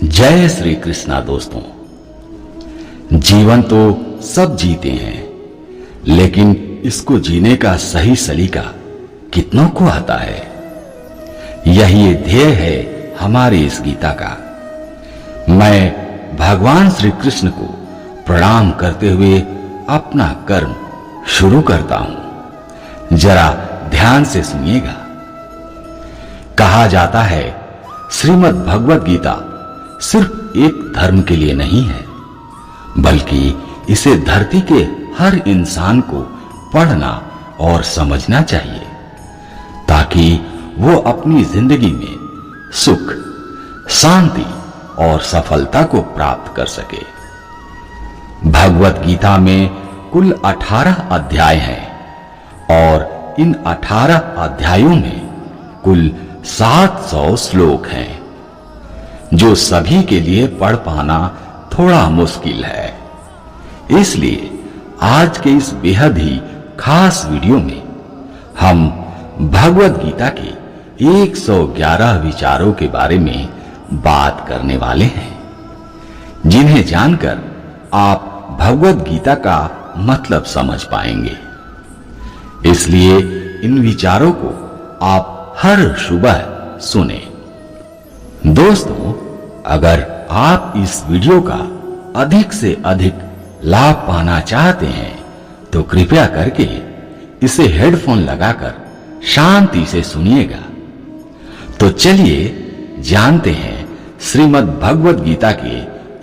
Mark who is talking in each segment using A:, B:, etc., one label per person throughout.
A: जय श्री कृष्णा। दोस्तों, जीवन तो सब जीते हैं, लेकिन इसको जीने का सही सलीका कितनों को आता है। यही ध्येय है हमारी इस गीता का। मैं भगवान श्री कृष्ण को प्रणाम करते हुए अपना कर्म शुरू करता हूं। जरा ध्यान से सुनिएगा। कहा जाता है श्रीमद् भगवत गीता सिर्फ एक धर्म के लिए नहीं है, बल्कि इसे धरती के हर इंसान को पढ़ना और समझना चाहिए, ताकि वो अपनी जिंदगी में सुख, शांति और सफलता को प्राप्त कर सके। भगवत गीता में कुल 18 अध्याय हैं और इन 18 अध्यायों में कुल 700 श्लोक हैं, जो सभी के लिए पढ़ पाना थोड़ा मुश्किल है। इसलिए आज के इस बेहद ही खास वीडियो में हम भगवत गीता के 111 विचारों के बारे में बात करने वाले हैं, जिन्हें जानकर आप भगवत गीता का मतलब समझ पाएंगे। इसलिए इन विचारों को आप हर सुबह सुने। दोस्तों, अगर आप इस वीडियो का अधिक से अधिक लाभ पाना चाहते हैं तो कृपया करके इसे हेडफोन लगाकर शांति से सुनिएगा। तो चलिए जानते हैं श्रीमद् भगवत गीता के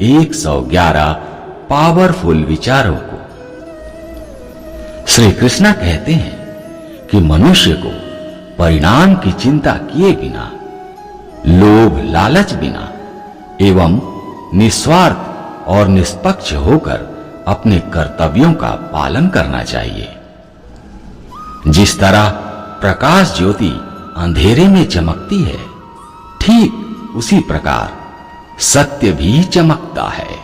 A: 111 पावरफुल विचारों को। श्री कृष्ण कहते हैं कि मनुष्य को परिणाम की चिंता किए बिना, लोभ लालच बिना एवं निस्वार्थ और निष्पक्ष होकर अपने कर्तव्यों का पालन करना चाहिए। जिस तरह प्रकाश ज्योति अंधेरे में चमकती है, ठीक उसी प्रकार सत्य भी चमकता है।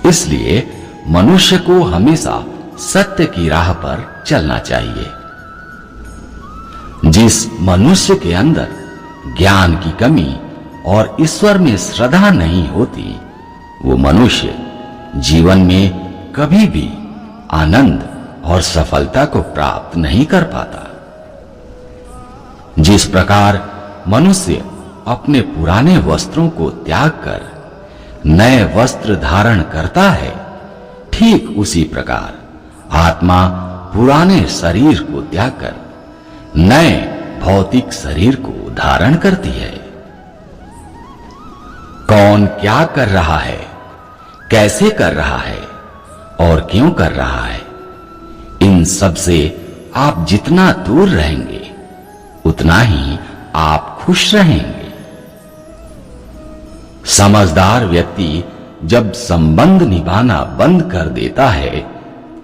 A: इसलिए मनुष्य को हमेशा सत्य की राह पर चलना चाहिए। जिस मनुष्य के अंदर ज्ञान की कमी और ईश्वर में श्रद्धा नहीं होती, वो मनुष्य जीवन में कभी भी आनंद और सफलता को प्राप्त नहीं कर पाता। जिस प्रकार मनुष्य अपने पुराने वस्त्रों को त्याग कर नए वस्त्र धारण करता है, ठीक उसी प्रकार आत्मा पुराने शरीर को त्याग कर नए भौतिक शरीर को धारण करती है। कौन क्या कर रहा है, कैसे कर रहा है और क्यों कर रहा है, इन सब से आप जितना दूर रहेंगे उतना ही आप खुश रहेंगे। समझदार व्यक्ति जब संबंध निभाना बंद कर देता है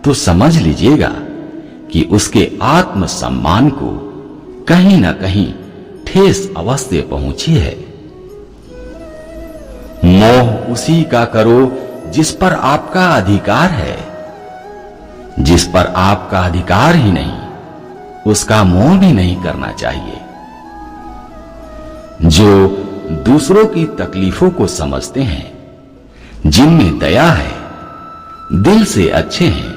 A: तो समझ लीजिएगा कि उसके आत्मसम्मान को कहीं ना कहीं ठेस अवस्था पहुंची है। मोह उसी का करो जिस पर आपका अधिकार है। जिस पर आपका अधिकार ही नहीं, उसका मोह भी नहीं करना चाहिए। जो दूसरों की तकलीफों को समझते हैं, जिनमें दया है, दिल से अच्छे हैं,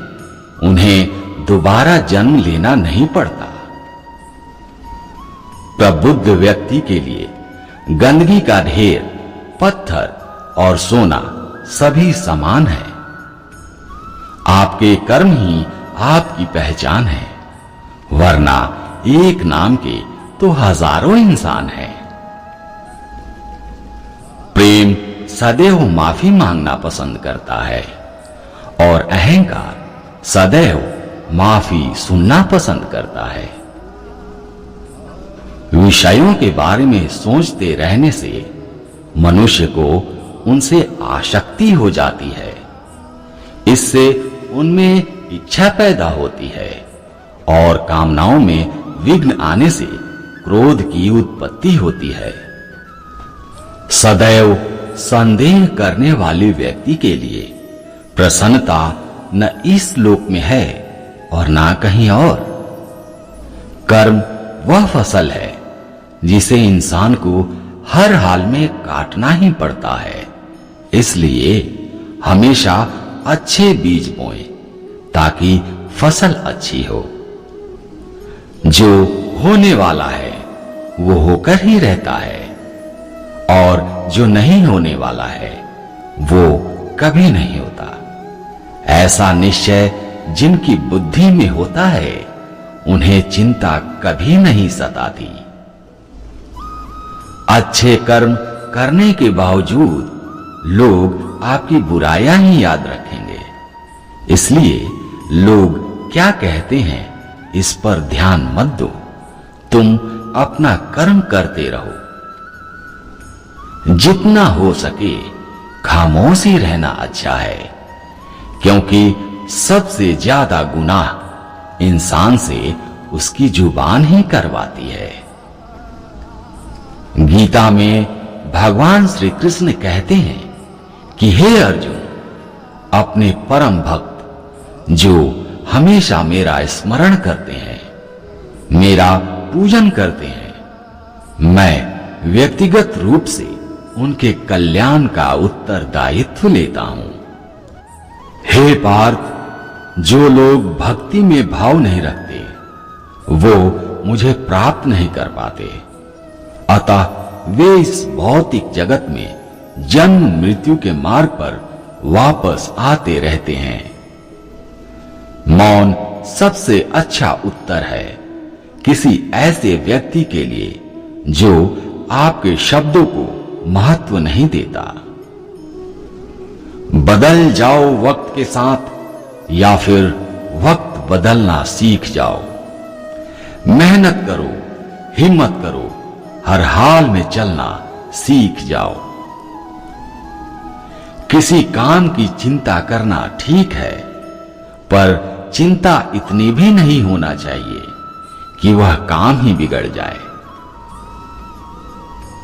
A: उन्हें दोबारा जन्म लेना नहीं पड़ता। प्रबुद्ध व्यक्ति के लिए गंदगी का ढेर, पत्थर और सोना सभी समान है। आपके कर्म ही आपकी पहचान है, वरना एक नाम के तो हजारों इंसान हैं। प्रेम सदैव माफी मांगना पसंद करता है और अहंकार सदैव माफी सुनना पसंद करता है। विषयों के बारे में सोचते रहने से मनुष्य को उनसे आसक्ति हो जाती है। इससे उनमें इच्छा पैदा होती है और कामनाओं में विघ्न आने से क्रोध की उत्पत्ति होती है। सदैव संदेह करने वाले व्यक्ति के लिए प्रसन्नता न इस लोक में है और ना कहीं और। कर्म वह फसल है जिसे इंसान को हर हाल में काटना ही पड़ता है। इसलिए हमेशा अच्छे बीज बोएं ताकि फसल अच्छी हो। जो होने वाला है वो होकर ही रहता है, और जो नहीं होने वाला है वो कभी नहीं होता। ऐसा निश्चय जिनकी बुद्धि में होता है उन्हें चिंता कभी नहीं सताती। अच्छे कर्म करने के बावजूद लोग आपकी बुराइयां ही याद रखेंगे। इसलिए लोग क्या कहते हैं इस पर ध्यान मत दो, तुम अपना कर्म करते रहो। जितना हो सके खामोश ही रहना अच्छा है, क्योंकि सबसे ज्यादा गुनाह इंसान से उसकी जुबान ही करवाती है। गीता में भगवान श्री कृष्ण कहते हैं कि हे अर्जुन, अपने परम भक्त जो हमेशा मेरा स्मरण करते हैं, मेरा पूजन करते हैं, मैं व्यक्तिगत रूप से उनके कल्याण का उत्तरदायित्व लेता हूं। हे पार्थ, जो लोग भक्ति में भाव नहीं रखते वो मुझे प्राप्त नहीं कर पाते। अतः वे इस भौतिक जगत में जन्म मृत्यु के मार्ग पर वापस आते रहते हैं। मौन सबसे अच्छा उत्तर है किसी ऐसे व्यक्ति के लिए जो आपके शब्दों को महत्व नहीं देता। बदल जाओ वक्त के साथ या फिर वक्त बदलना सीख जाओ। मेहनत करो, हिम्मत करो, हर हाल में चलना सीख जाओ। किसी काम की चिंता करना ठीक है, पर चिंता इतनी भी नहीं होना चाहिए कि वह काम ही बिगड़ जाए।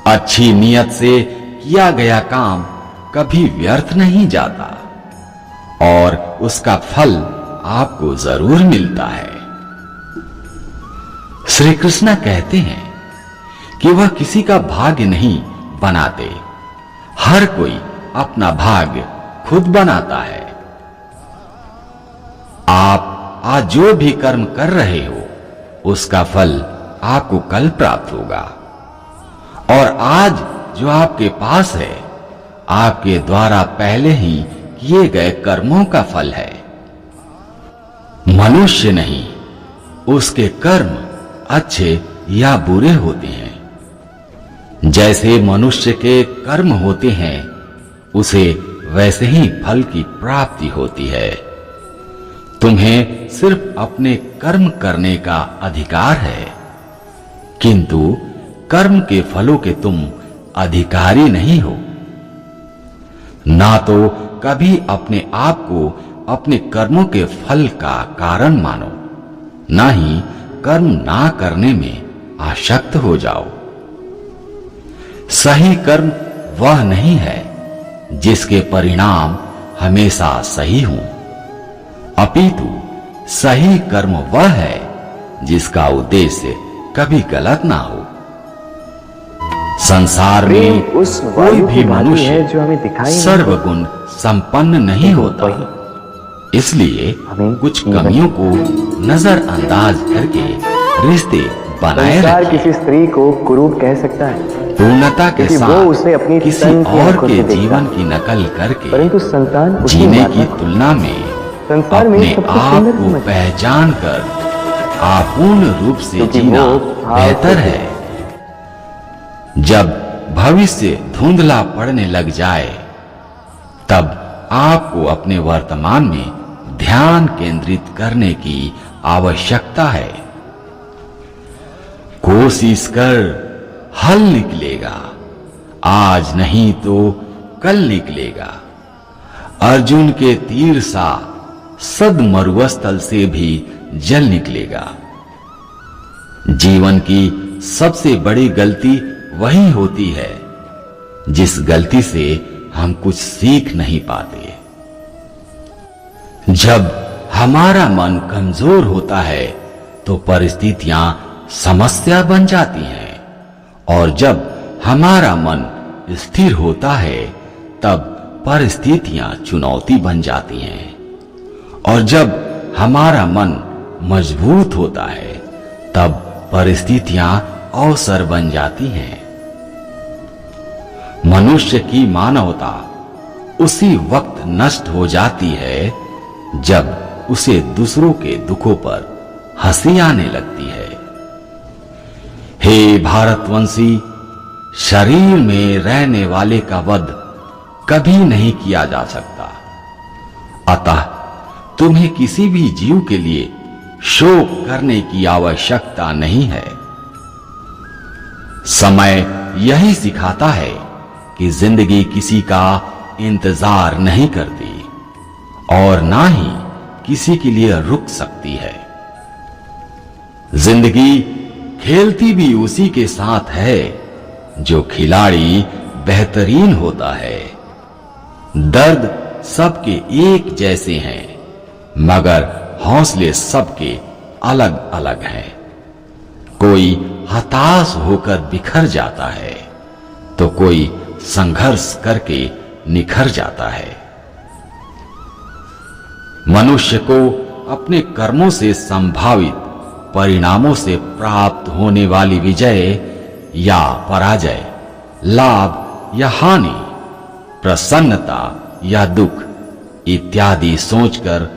A: अच्छी नीयत से किया गया काम कभी व्यर्थ नहीं जाता और उसका फल आपको जरूर मिलता है। श्री कृष्ण कहते हैं कि वह किसी का भाग्य नहीं बनाते, हर कोई अपना भाग्य खुद बनाता है। आप आज जो भी कर्म कर रहे हो उसका फल आपको कल प्राप्त होगा, और आज जो आपके पास है आपके द्वारा पहले ही किए गए कर्मों का फल है। मनुष्य नहीं, उसके कर्म अच्छे या बुरे होते हैं। जैसे मनुष्य के कर्म होते हैं उसे वैसे ही फल की प्राप्ति होती है। तुम्हें सिर्फ अपने कर्म करने का अधिकार है, किंतु कर्म के फलों के तुम अधिकारी नहीं हो। ना तो कभी अपने आप को अपने कर्मों के फल का कारण मानो, ना ही कर्म ना करने में आसक्त हो जाओ। सही कर्म वह नहीं है जिसके परिणाम हमेशा सही हों, अपितु सही कर्म वह है जिसका उद्देश्य कभी गलत ना हो। संसार में कोई भी मनुष्य सर्वगुण संपन्न नहीं होता, इसलिए कुछ कमियों को नजरअंदाज करके रिश्ते बनाए रखें।
B: किसी स्त्री को कुरूप कह सकता है
A: पूर्णता के साथ किसी और के जीवन की नकल करके
B: परंतु संतान
A: जीने की तुलना में अपने आप को पहचान कर अपूर्ण रूप से जीना बेहतर है। जब भविष्य धुंधला पड़ने लग जाए तब आपको अपने वर्तमान में ध्यान केंद्रित करने की आवश्यकता है। कोशिश कर, हल निकलेगा, आज नहीं तो कल निकलेगा। अर्जुन के तीर सा सद मरुस्थल से भी जल निकलेगा। जीवन की सबसे बड़ी गलती वही होती है जिस गलती से हम कुछ सीख नहीं पाते। जब हमारा मन कमजोर होता है तो परिस्थितियां समस्या बन जाती हैं, और जब हमारा मन स्थिर होता है तब परिस्थितियां चुनौती बन जाती हैं, और जब हमारा मन मजबूत होता है तब परिस्थितियां अवसर बन जाती हैं। मनुष्य की मानवता उसी वक्त नष्ट हो जाती है जब उसे दूसरों के दुखों पर हंसी आने लगती है। हे भारतवंशी, शरीर में रहने वाले का वध कभी नहीं किया जा सकता, अतः तुम्हें किसी भी जीव के लिए शोक करने की आवश्यकता नहीं है। समय यही सिखाता है कि जिंदगी किसी का इंतजार नहीं करती और ना ही किसी के लिए रुक सकती है। जिंदगी खेलती भी उसी के साथ है जो खिलाड़ी बेहतरीन होता है। दर्द सबके एक जैसे हैं, मगर हौसले सबके अलग अलग हैं। कोई हताश होकर बिखर जाता है तो कोई संघर्ष करके निखर जाता है। मनुष्य को अपने कर्मों से संभावित परिणामों से प्राप्त होने वाली विजय या पराजय, लाभ या हानि, प्रसन्नता या दुख इत्यादि सोचकर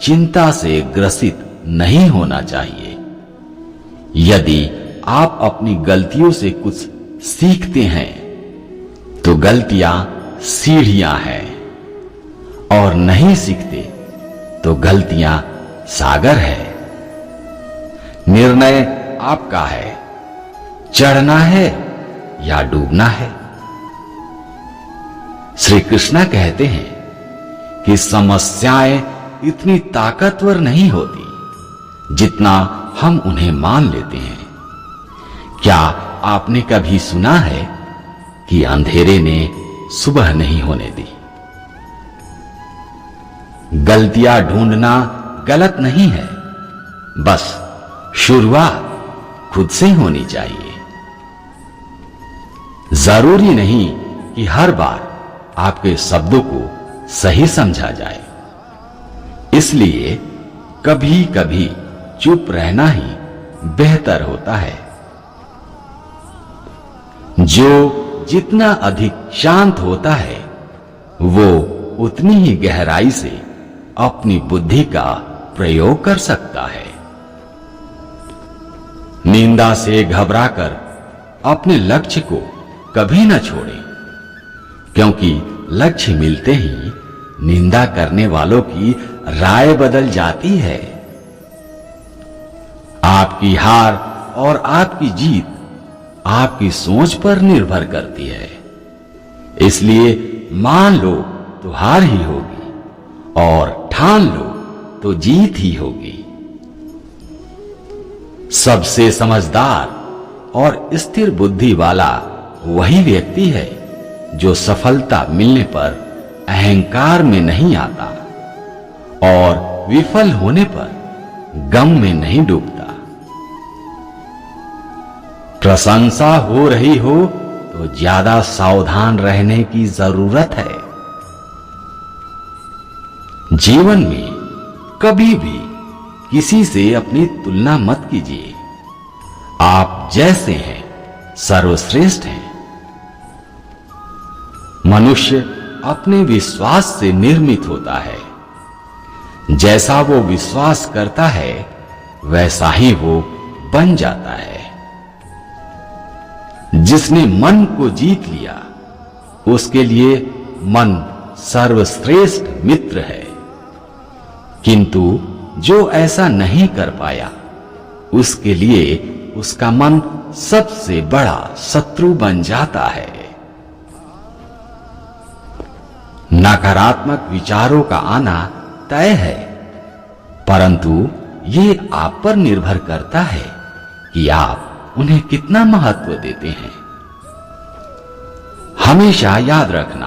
A: चिंता से ग्रसित नहीं होना चाहिए। यदि आप अपनी गलतियों से कुछ सीखते हैं तो गलतियां सीढ़ियां हैं, और नहीं सीखते तो गलतियां सागर है। निर्णय आपका है, चढ़ना है या डूबना है। श्री कृष्ण कहते हैं कि समस्याएं इतनी ताकतवर नहीं होती जितना हम उन्हें मान लेते हैं। क्या आपने कभी सुना है कि अंधेरे ने सुबह नहीं होने दी? गलतियां ढूंढना गलत नहीं है, बस शुरुआत खुद से होनी चाहिए। जरूरी नहीं कि हर बार आपके शब्दों को सही समझा जाए, इसलिए कभी कभी चुप रहना ही बेहतर होता है। जो जितना अधिक शांत होता है वो उतनी ही गहराई से अपनी बुद्धि का प्रयोग कर सकता है। निंदा से घबराकर अपने लक्ष्य को कभी न छोड़ें, क्योंकि लक्ष्य मिलते ही निंदा करने वालों की राय बदल जाती है। आपकी हार और आपकी जीत आपकी सोच पर निर्भर करती है, इसलिए मान लो तो हार ही होगी और ठान लो तो जीत ही होगी। सबसे समझदार और स्थिर बुद्धि वाला वही व्यक्ति है जो सफलता मिलने पर अहंकार में नहीं आता और विफल होने पर गम में नहीं डूबता। प्रशंसा हो रही हो तो ज्यादा सावधान रहने की जरूरत है। जीवन में कभी भी किसी से अपनी तुलना मत कीजिए। आप जैसे हैं सर्वश्रेष्ठ हैं। मनुष्य अपने विश्वास से निर्मित होता है। जैसा वो विश्वास करता है वैसा ही वो बन जाता है। जिसने मन को जीत लिया उसके लिए मन सर्वश्रेष्ठ मित्र है, किंतु जो ऐसा नहीं कर पाया उसके लिए उसका मन सबसे बड़ा शत्रु बन जाता है। नकारात्मक विचारों का आना तय है, परंतु ये आप पर निर्भर करता है कि आप उन्हें कितना महत्व देते हैं। हमेशा याद रखना,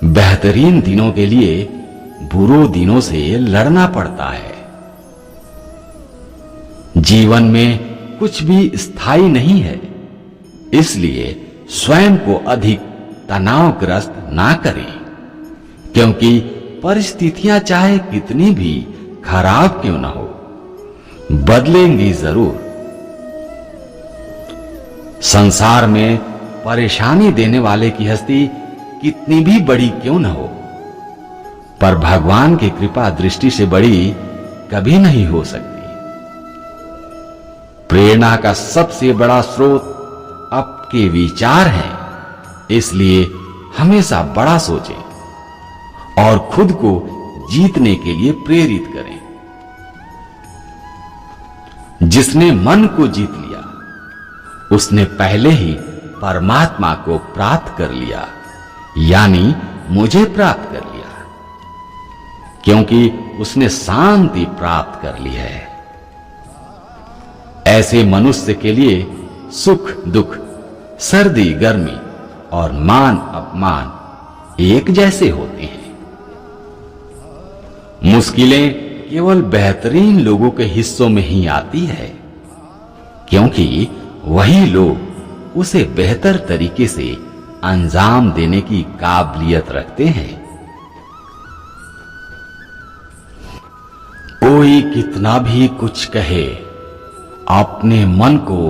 A: बेहतरीन दिनों के लिए बुरे दिनों से लड़ना पड़ता है। जीवन में कुछ भी स्थायी नहीं है, इसलिए स्वयं को अधिक तनावग्रस्त ना करें, क्योंकि परिस्थितियां चाहे कितनी भी खराब क्यों ना हो, बदलेंगी जरूर। संसार में परेशानी देने वाले की हस्ती कितनी भी बड़ी क्यों न हो, पर भगवान की कृपा दृष्टि से बड़ी कभी नहीं हो सकती। प्रेरणा का सबसे बड़ा स्रोत आपके विचार हैं, इसलिए हमेशा बड़ा सोचें और खुद को जीतने के लिए प्रेरित करें। जिसने मन को जीत लिया उसने पहले ही परमात्मा को प्राप्त कर लिया, यानी मुझे प्राप्त कर लिया, क्योंकि उसने शांति प्राप्त कर ली है। ऐसे मनुष्य के लिए सुख दुख, सर्दी गर्मी और मान अपमान एक जैसे होते हैं। मुश्किलें केवल बेहतरीन लोगों के हिस्सों में ही आती है, क्योंकि वही लोग उसे बेहतर तरीके से अंजाम देने की काबिलियत रखते हैं। कोई कितना भी कुछ कहे, अपने मन को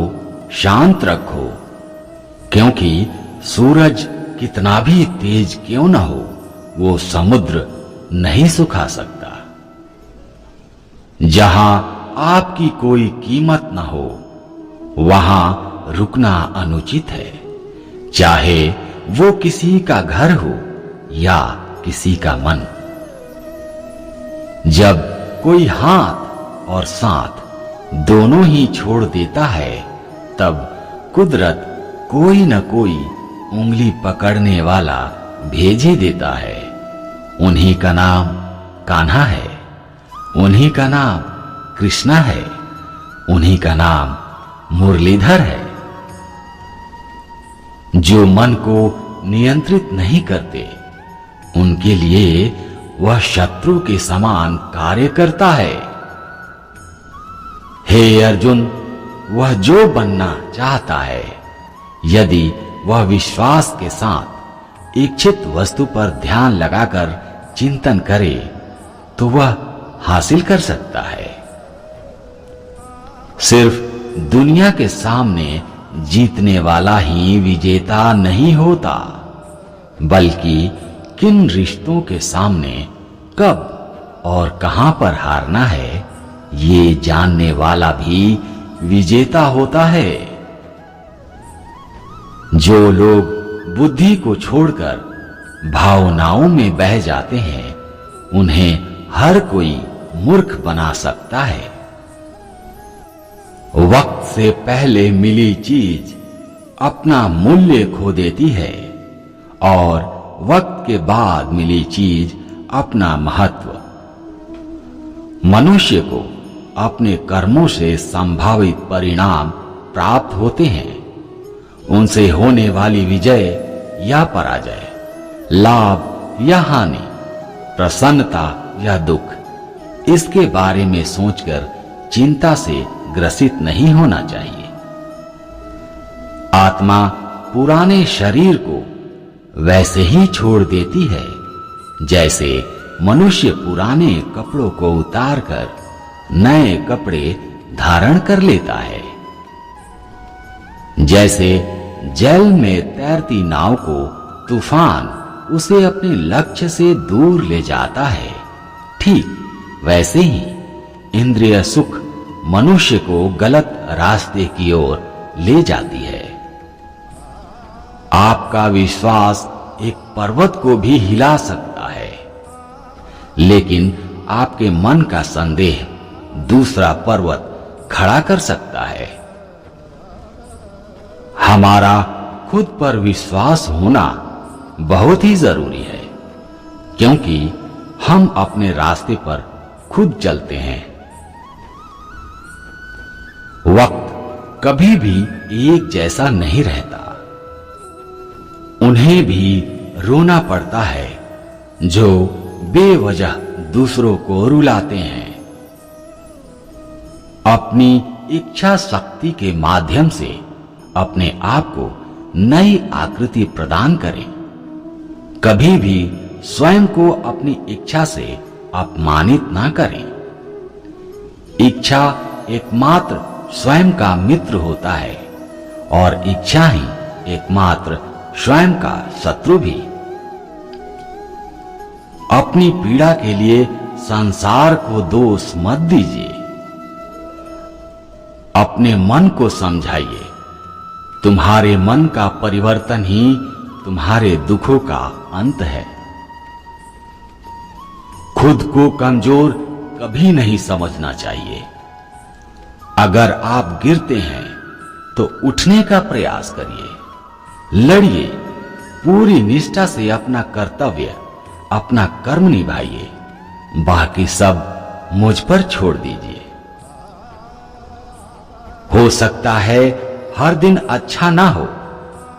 A: शांत रखो, क्योंकि सूरज कितना भी तेज क्यों ना हो, वो समुद्र नहीं सुखा सकता। जहां आपकी कोई कीमत ना हो, वहां रुकना अनुचित है, चाहे वो किसी का घर हो या किसी का मन। जब कोई हाथ और साथ दोनों ही छोड़ देता है, तब कुदरत कोई न कोई उंगली पकड़ने वाला भेज ही देता है। उन्हीं का नाम कान्हा है, उन्हीं का नाम कृष्णा है, उन्हीं का नाम मुरलीधर है। जो मन को नियंत्रित नहीं करते, उनके लिए वह शत्रु के समान कार्य करता है। हे अर्जुन, वह जो बनना चाहता है, यदि वह विश्वास के साथ इच्छित वस्तु पर ध्यान लगाकर चिंतन करे, तो वह हासिल कर सकता है। सिर्फ दुनिया के सामने जीतने वाला ही विजेता नहीं होता, बल्कि किन रिश्तों के सामने कब और कहां पर हारना है, ये जानने वाला भी विजेता होता है। जो लोग बुद्धि को छोड़कर भावनाओं में बह जाते हैं, उन्हें हर कोई मूर्ख बना सकता है। वक्त से पहले मिली चीज अपना मूल्य खो देती है, और वक्त के बाद मिली चीज अपना महत्व। मनुष्य को अपने कर्मों से संभावित परिणाम प्राप्त होते हैं। उनसे होने वाली विजय या पराजय, लाभ या हानि, प्रसन्नता या दुख, इसके बारे में सोचकर चिंता से ग्रसित नहीं होना चाहिए। आत्मा पुराने शरीर को वैसे ही छोड़ देती है, जैसे मनुष्य पुराने कपड़ों को उतारकर नए कपड़े धारण कर लेता है। जैसे जल में तैरती नाव को तूफान उसे अपने लक्ष्य से दूर ले जाता है, ठीक वैसे ही इंद्रिय सुख मनुष्य को गलत रास्ते की ओर ले जाती है। आपका विश्वास एक पर्वत को भी हिला सकता है, लेकिन आपके मन का संदेह दूसरा पर्वत खड़ा कर सकता है। हमारा खुद पर विश्वास होना बहुत ही जरूरी है, क्योंकि हम अपने रास्ते पर खुद चलते हैं। वक्त कभी भी एक जैसा नहीं रहता। उन्हें भी रोना पड़ता है जो बेवजह दूसरों को रुलाते हैं। अपनी इच्छा शक्ति के माध्यम से अपने आप को नई आकृति प्रदान करें। कभी भी स्वयं को अपनी इच्छा से अपमानित ना करें। इच्छा एकमात्र स्वयं का मित्र होता है और इच्छा ही एकमात्र स्वयं का शत्रु भी। अपनी पीड़ा के लिए संसार को दोष मत दीजिए। अपने मन को समझाइए। तुम्हारे मन का परिवर्तन ही तुम्हारे दुखों का अंत है। खुद को कमजोर कभी नहीं समझना चाहिए। अगर आप गिरते हैं तो उठने का प्रयास करिए। लड़िए, पूरी निष्ठा से अपना कर्तव्य, अपना कर्म निभाइए। बाकी सब मुझ पर छोड़ दीजिए। हो सकता है हर दिन अच्छा ना हो,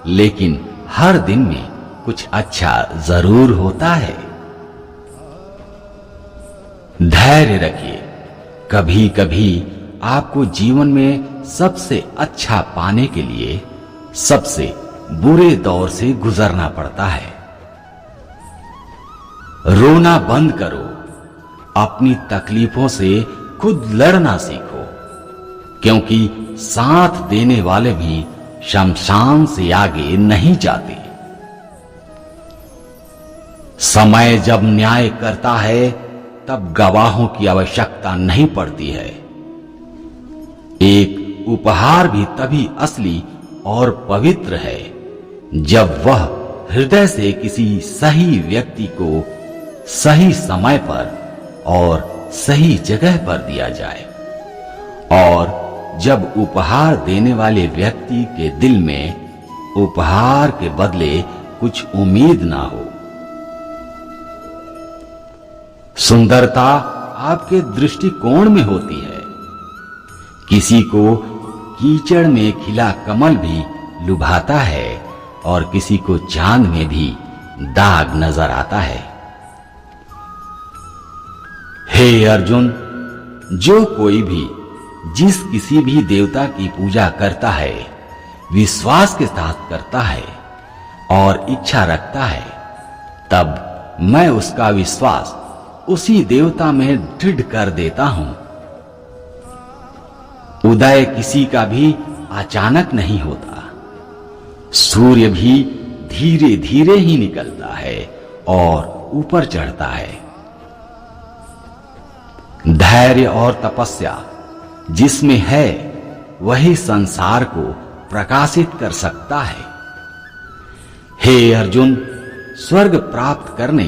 A: लेकिन हर दिन में कुछ अच्छा जरूर होता है। धैर्य रखिए। कभी कभी आपको जीवन में सबसे अच्छा पाने के लिए सबसे बुरे दौर से गुजरना पड़ता है। रोना बंद करो। अपनी तकलीफों से खुद लड़ना सीखो, क्योंकि साथ देने वाले भी शमशान से आगे नहीं जाते। समय जब न्याय करता है तब गवाहों की आवश्यकता नहीं पड़ती है। एक उपहार भी तभी असली और पवित्र है जब वह हृदय से किसी सही व्यक्ति को सही समय पर और सही जगह पर दिया जाए, और जब उपहार देने वाले व्यक्ति के दिल में उपहार के बदले कुछ उम्मीद ना हो। सुंदरता आपके दृष्टिकोण में होती है। किसी को कीचड़ में खिला कमल भी लुभाता है और किसी को चांद में भी दाग नजर आता है। हे अर्जुन, जो कोई भी जिस किसी भी देवता की पूजा करता है, विश्वास के साथ करता है और इच्छा रखता है, तब मैं उसका विश्वास उसी देवता में दृढ़ कर देता हूं। उदय किसी का भी अचानक नहीं होता। सूर्य भी धीरे धीरे ही निकलता है और ऊपर चढ़ता है। धैर्य और तपस्या जिसमें है वही संसार को प्रकाशित कर सकता है। हे अर्जुन, स्वर्ग प्राप्त करने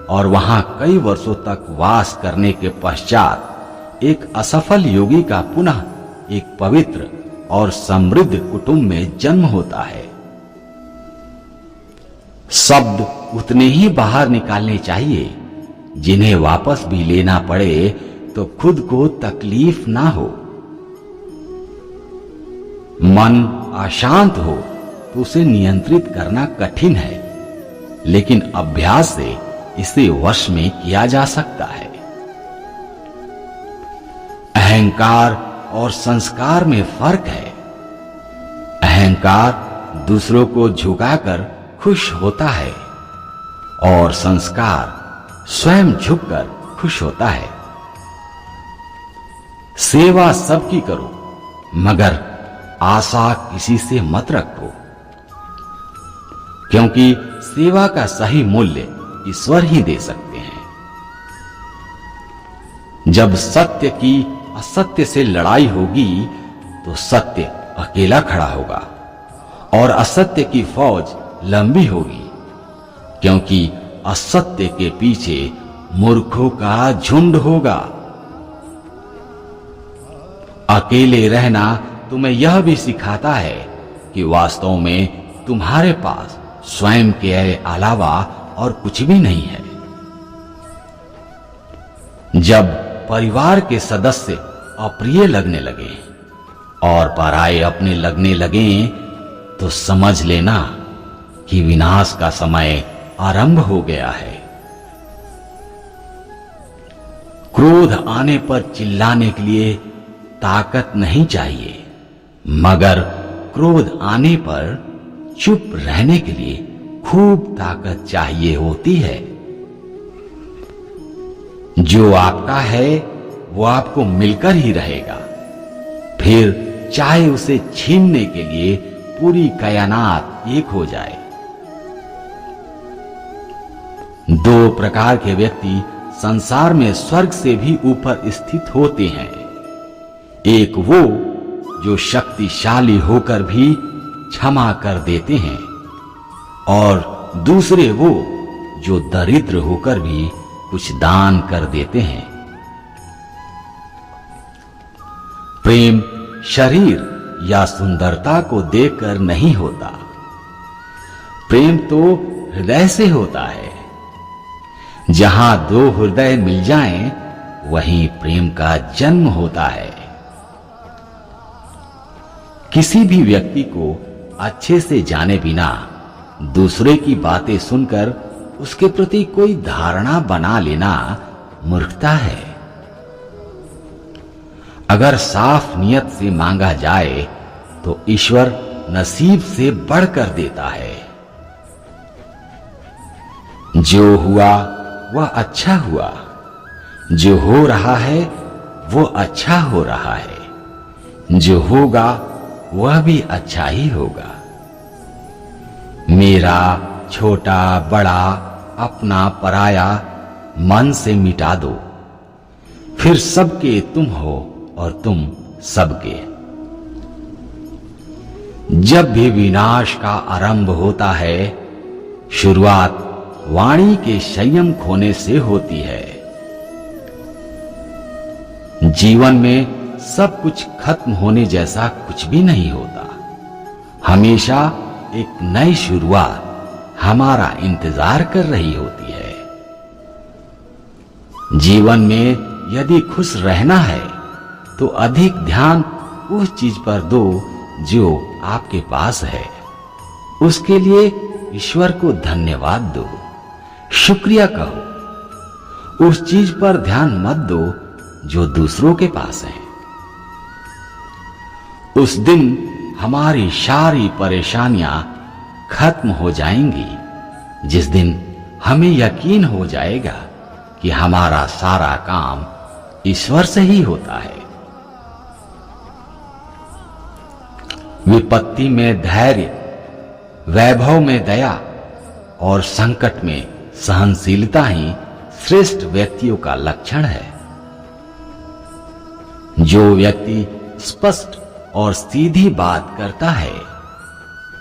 A: और वहां कई वर्षों तक वास करने के पश्चात एक असफल योगी का पुनः एक पवित्र और समृद्ध कुटुंब में जन्म होता है। शब्द उतने ही बाहर निकालने चाहिए जिन्हें वापस भी लेना पड़े तो खुद को तकलीफ ना हो। मन अशांत हो तो उसे नियंत्रित करना कठिन है, लेकिन अभ्यास से इसे वश में किया जा सकता है। अहंकार और संस्कार में फर्क है। अहंकार दूसरों को झुकाकर खुश होता है और संस्कार स्वयं झुककर खुश होता है। सेवा सबकी करो, मगर आशा किसी से मत रखो, क्योंकि सेवा का सही मूल्य ईश्वर ही दे सकते हैं। जब सत्य की असत्य से लड़ाई होगी तो सत्य अकेला खड़ा होगा और असत्य की फौज लंबी होगी, क्योंकि असत्य के पीछे मूर्खों का झुंड होगा। अकेले रहना तुम्हें यह भी सिखाता है कि वास्तव में तुम्हारे पास स्वयं के अलावा और कुछ भी नहीं है। जब परिवार के सदस्य अप्रिय लगने लगे और पराये अपने लगने लगे तो समझ लेना कि विनाश का समय आरंभ हो गया है। क्रोध आने पर चिल्लाने के लिए ताकत नहीं चाहिए, मगर क्रोध आने पर चुप रहने के लिए खूब ताकत चाहिए होती है। जो आपका है वो आपको मिलकर ही रहेगा, फिर चाहे उसे छीनने के लिए पूरी कायनात एक हो जाए। दो प्रकार के व्यक्ति संसार में स्वर्ग से भी ऊपर स्थित होते हैं। एक वो जो शक्तिशाली होकर भी क्षमा कर देते हैं, और दूसरे वो जो दरिद्र होकर भी कुछ दान कर देते हैं। प्रेम शरीर या सुंदरता को देखकर नहीं होता, प्रेम तो हृदय से होता है। जहां दो हृदय मिल जाएं, वहीं प्रेम का जन्म होता है। किसी भी व्यक्ति को अच्छे से जाने बिना दूसरे की बातें सुनकर उसके प्रति कोई धारणा बना लेना मूर्खता है। अगर साफ नियत से मांगा जाए तो ईश्वर नसीब से बढ़कर देता है। जो हुआ वह अच्छा हुआ, जो हो रहा है वो अच्छा हो रहा है, जो होगा वह भी अच्छा ही होगा। मेरा, छोटा, बड़ा, अपना, पराया मन से मिटा दो, फिर सबके तुम हो और तुम सबके। जब भी विनाश का आरंभ होता है, शुरुआत वाणी के संयम खोने से होती है। जीवन में सब कुछ खत्म होने जैसा कुछ भी नहीं होता। हमेशा एक नई शुरुआत हमारा इंतजार कर रही होती है। जीवन में यदि खुश रहना है तो अधिक ध्यान उस चीज पर दो जो आपके पास है। उसके लिए ईश्वर को धन्यवाद दो, शुक्रिया कहो। उस चीज पर ध्यान मत दो जो दूसरों के पास है। उस दिन हमारी सारी परेशानियां खत्म हो जाएंगी, जिस दिन हमें यकीन हो जाएगा कि हमारा सारा काम ईश्वर से ही होता है। विपत्ति में धैर्य, वैभव में दया और संकट में सहनशीलता ही श्रेष्ठ व्यक्तियों का लक्षण है। जो व्यक्ति स्पष्ट और सीधी बात करता है,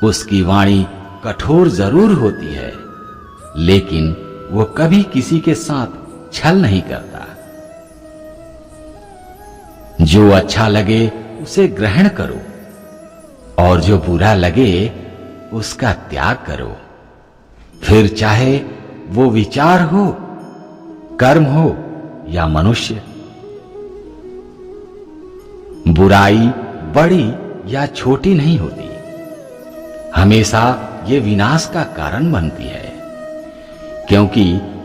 A: उसकी वाणी कठोर जरूर होती है, लेकिन वो कभी किसी के साथ छल नहीं करता। जो अच्छा लगे उसे ग्रहण करो, और जो बुरा लगे उसका त्याग करो। फिर चाहे वो विचार हो, कर्म हो या मनुष्य। बुराई बड़ी या छोटी नहीं होती, हमेशा ये विनाश का कारण बनती है। क्योंकि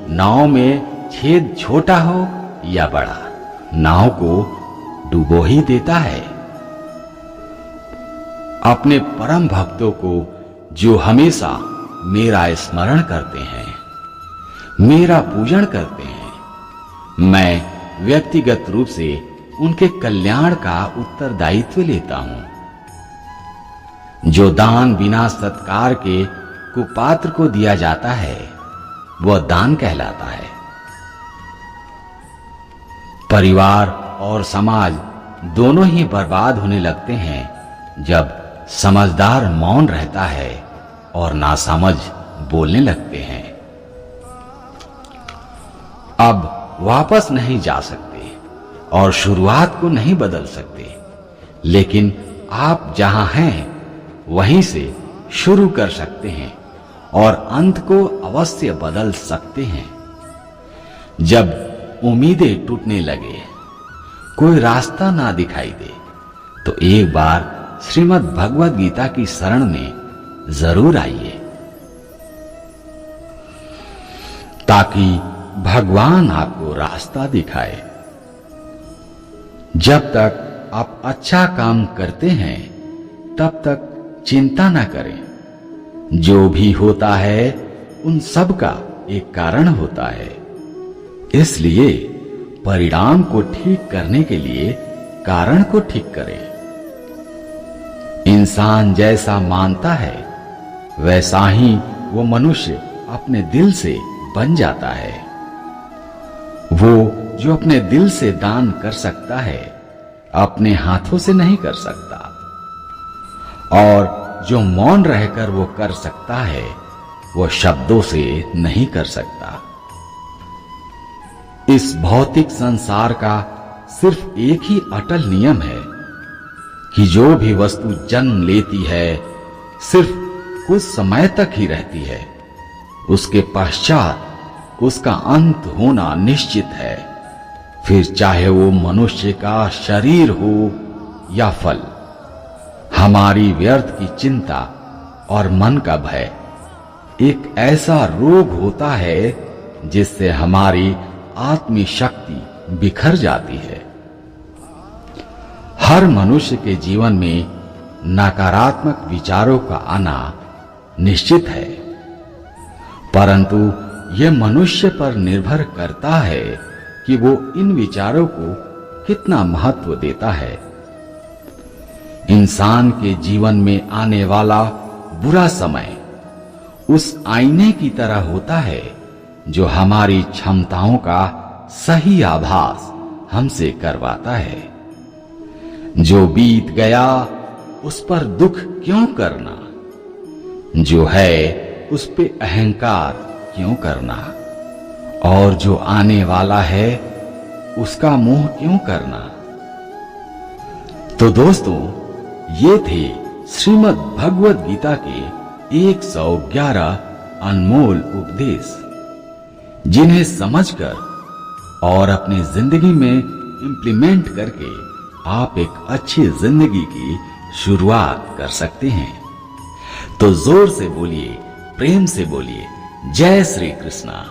A: नाव में छेद छोटा हो या बड़ा, नाव को डुबो ही देता है। अपने परम भक्तों को जो हमेशा मेरा स्मरण करते हैं, मेरा पूजन करते हैं, मैं व्यक्तिगत रूप से उनके कल्याण का उत्तरदायित्व लेता हूं। जो दान बिना सत्कार के कुपात्र को दिया जाता है, वह दान कहलाता है। परिवार और समाज दोनों ही बर्बाद होने लगते हैं जब समझदार मौन रहता है और नासमझ बोलने लगते हैं। अब वापस नहीं जा सकते और शुरुआत को नहीं बदल सकते, लेकिन आप जहां हैं वहीं से शुरू कर सकते हैं और अंत को अवश्य बदल सकते हैं। जब उम्मीदें टूटने लगे, कोई रास्ता ना दिखाई दे, तो एक बार श्रीमद् भगवद गीता की शरण में जरूर आइए, ताकि भगवान आपको रास्ता दिखाए। जब तक आप अच्छा काम करते हैं, तब तक चिंता न करें। जो भी होता है उन सब का एक कारण होता है। इसलिए परिणाम को ठीक करने के लिए कारण को ठीक करें। इंसान जैसा मानता है वैसा ही वो मनुष्य अपने दिल से बन जाता है। वो जो अपने दिल से दान कर सकता है अपने हाथों से नहीं कर सकता, और जो मौन रहकर वो कर सकता है वो शब्दों से नहीं कर सकता। इस भौतिक संसार का सिर्फ एक ही अटल नियम है कि जो भी वस्तु जन्म लेती है सिर्फ कुछ समय तक ही रहती है, उसके पश्चात उसका अंत होना निश्चित है। फिर चाहे वो मनुष्य का शरीर हो या फल। हमारी व्यर्थ की चिंता और मन का भय एक ऐसा रोग होता है जिससे हमारी आत्मी शक्ति बिखर जाती है। हर मनुष्य के जीवन में नकारात्मक विचारों का आना निश्चित है, परंतु यह मनुष्य पर निर्भर करता है कि वो इन विचारों को कितना महत्व देता है। इंसान के जीवन में आने वाला बुरा समय उस आईने की तरह होता है जो हमारी क्षमताओं का सही आभास हमसे करवाता है। जो बीत गया उस पर दुख क्यों करना, जो है उस पे अहंकार क्यों करना, और जो आने वाला है उसका मोह क्यों करना। तो दोस्तों, ये थे श्रीमद् भगवद गीता के 111 अनमोल उपदेश, जिन्हें समझकर और अपनी जिंदगी में इंप्लीमेंट करके आप एक अच्छी जिंदगी की शुरुआत कर सकते हैं। तो जोर से बोलिए, प्रेम से बोलिए, जय श्री कृष्णा।